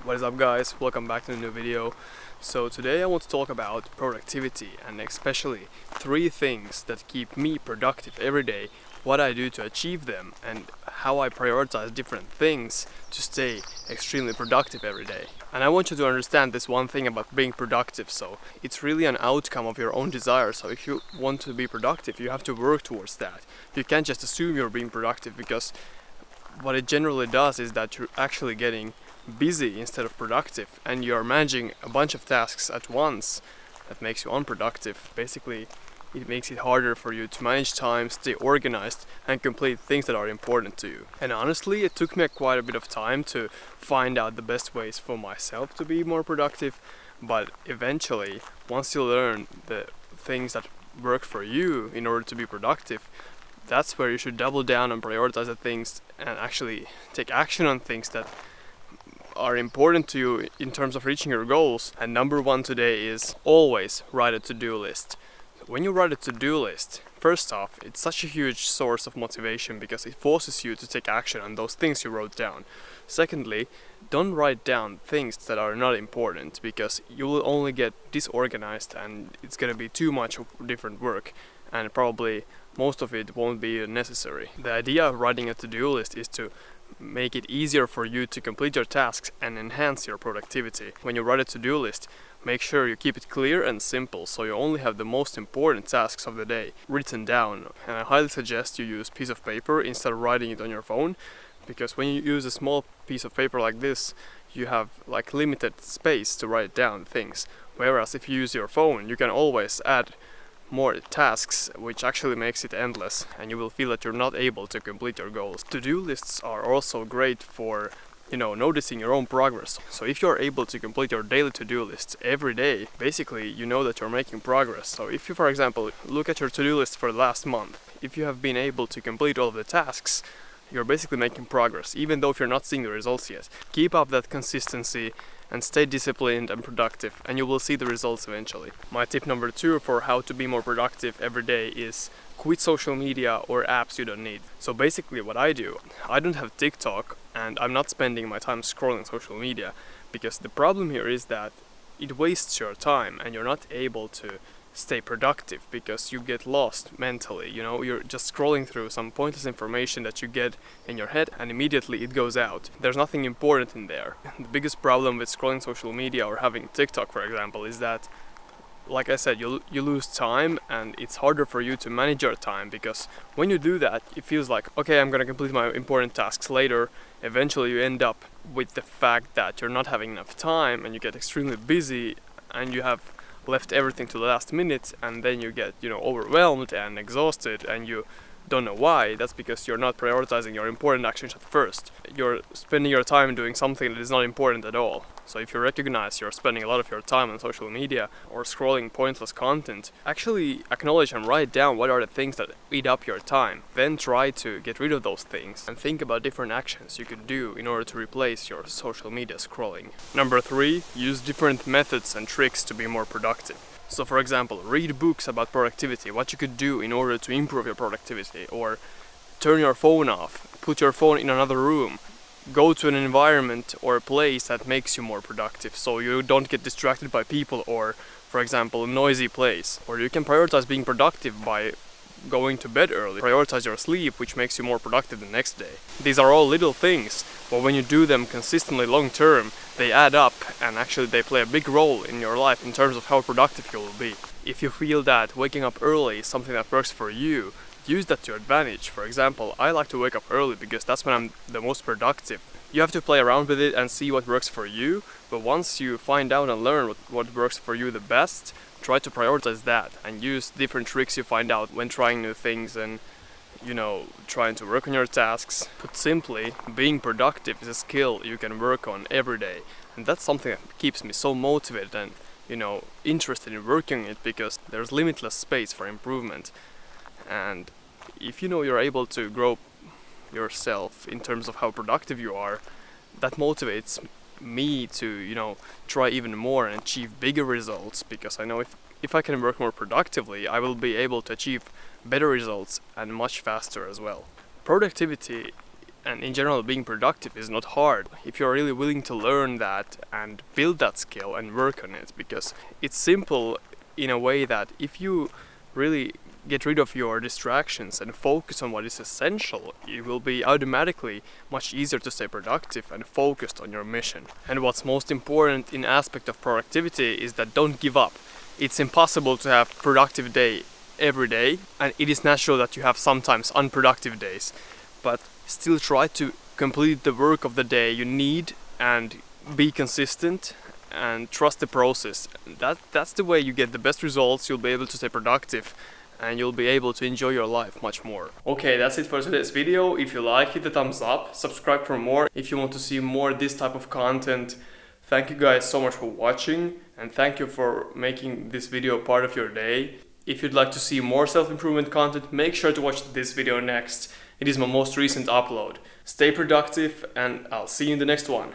What is up, guys? Welcome back to a new video. So today I want to talk about productivity, and especially 3 things that keep me productive every day, what I do to achieve them, and how I prioritize different things to stay extremely productive every day. And I want you to understand this one thing about being productive. So it's really an outcome of your own desire. So if you want to be productive, you have to work towards that. You can't just assume you're being productive, because what it generally does is that you're actually getting busy instead of productive, and you're managing a bunch of tasks at once that makes you unproductive. Basically, it makes it harder for you to manage time, stay organized, and complete things that are important to you. And honestly, it took me quite a bit of time to find out the best ways for myself to be more productive, but eventually, once you learn the things that work for you in order to be productive, that's where you should double down and prioritize the things and actually take action on things that are important to you in terms of reaching your goals. And number 1 today is always write a to-do list. When you write a to-do list, first off, it's such a huge source of motivation because it forces you to take action on those things you wrote down. Secondly, don't write down things that are not important, because you will only get disorganized and it's gonna be too much of different work, and probably most of it won't be necessary. The idea of writing a to-do list is to make it easier for you to complete your tasks and enhance your productivity. When you write a to-do list, make sure you keep it clear and simple, so you only have the most important tasks of the day written down. And I highly suggest you use a piece of paper instead of writing it on your phone, because when you use a small piece of paper like this, you have like limited space to write down things. Whereas if you use your phone, you can always add more tasks, which actually makes it endless, and you will feel that you're not able to complete your goals. To-do lists are also great for, noticing your own progress. So if you're able to complete your daily to-do lists every day, basically you know that you're making progress. So if you, for example, look at your to-do list for the last month, if you have been able to complete all of the tasks, you're basically making progress, even though if you're not seeing the results yet. Keep up that consistency and stay disciplined and productive, and you will see the results eventually. My tip number 2 for how to be more productive every day is quit social media or apps you don't need. So basically what I do, I don't have TikTok, and I'm not spending my time scrolling social media, because the problem here is that it wastes your time and you're not able to stay productive because you get lost mentally. You're just scrolling through some pointless information that you get in your head, and immediately it goes out. There's nothing important in there. The biggest problem with scrolling social media or having TikTok, for example, is that, like I said, you lose time, and it's harder for you to manage your time, because when you do that, it feels like, okay, I'm gonna complete my important tasks later. Eventually you end up with the fact that you're not having enough time, and you get extremely busy, and you have left everything to the last minute, and then you get overwhelmed and exhausted, and you don't know why. That's because you're not prioritizing your important actions at first. You're spending your time doing something that is not important at all. So if you recognize you're spending a lot of your time on social media or scrolling pointless content, actually acknowledge and write down what are the things that eat up your time. Then try to get rid of those things and think about different actions you could do in order to replace your social media scrolling. Number 3, use different methods and tricks to be more productive. So for example, read books about productivity, what you could do in order to improve your productivity, or turn your phone off, put your phone in another room, go to an environment or a place that makes you more productive so you don't get distracted by people, or, for example, a noisy place. Or you can prioritize being productive by going to bed early. Prioritize your sleep, which makes you more productive the next day. These are all little things, but when you do them consistently long term, they add up, and actually they play a big role in your life in terms of how productive you will be. If you feel that waking up early is something that works for you, use that to your advantage. For example, I like to wake up early because that's when I'm the most productive. You have to play around with it and see what works for you, but once you find out and learn what works for you the best, try to prioritize that and use different tricks you find out when trying new things and trying to work on your tasks. Put simply, being productive is a skill you can work on every day, and that's something that keeps me so motivated and interested in working it, because there's limitless space for improvement. And if you're able to grow yourself in terms of how productive you are, that motivates me to try even more and achieve bigger results, because I know if I can work more productively, I will be able to achieve better results and much faster as well. Productivity and in general being productive is not hard if you're really willing to learn that and build that skill and work on it, because it's simple in a way that if you really get rid of your distractions and focus on what is essential, it will be automatically much easier to stay productive and focused on your mission. And what's most important in aspect of productivity is that don't give up. It's impossible to have productive day every day, and it is natural that you have sometimes unproductive days, but still try to complete the work of the day you need and be consistent and trust the process. That's the way you get the best results. You'll be able to stay productive and you'll be able to enjoy your life much more. Okay, that's it for today's video. If you like, hit the thumbs up, subscribe for more if you want to see more of this type of content. Thank you guys so much for watching, and thank you for making this video part of your day. If you'd like to see more self-improvement content, make sure to watch this video next. It is my most recent upload. Stay productive, and I'll see you in the next one.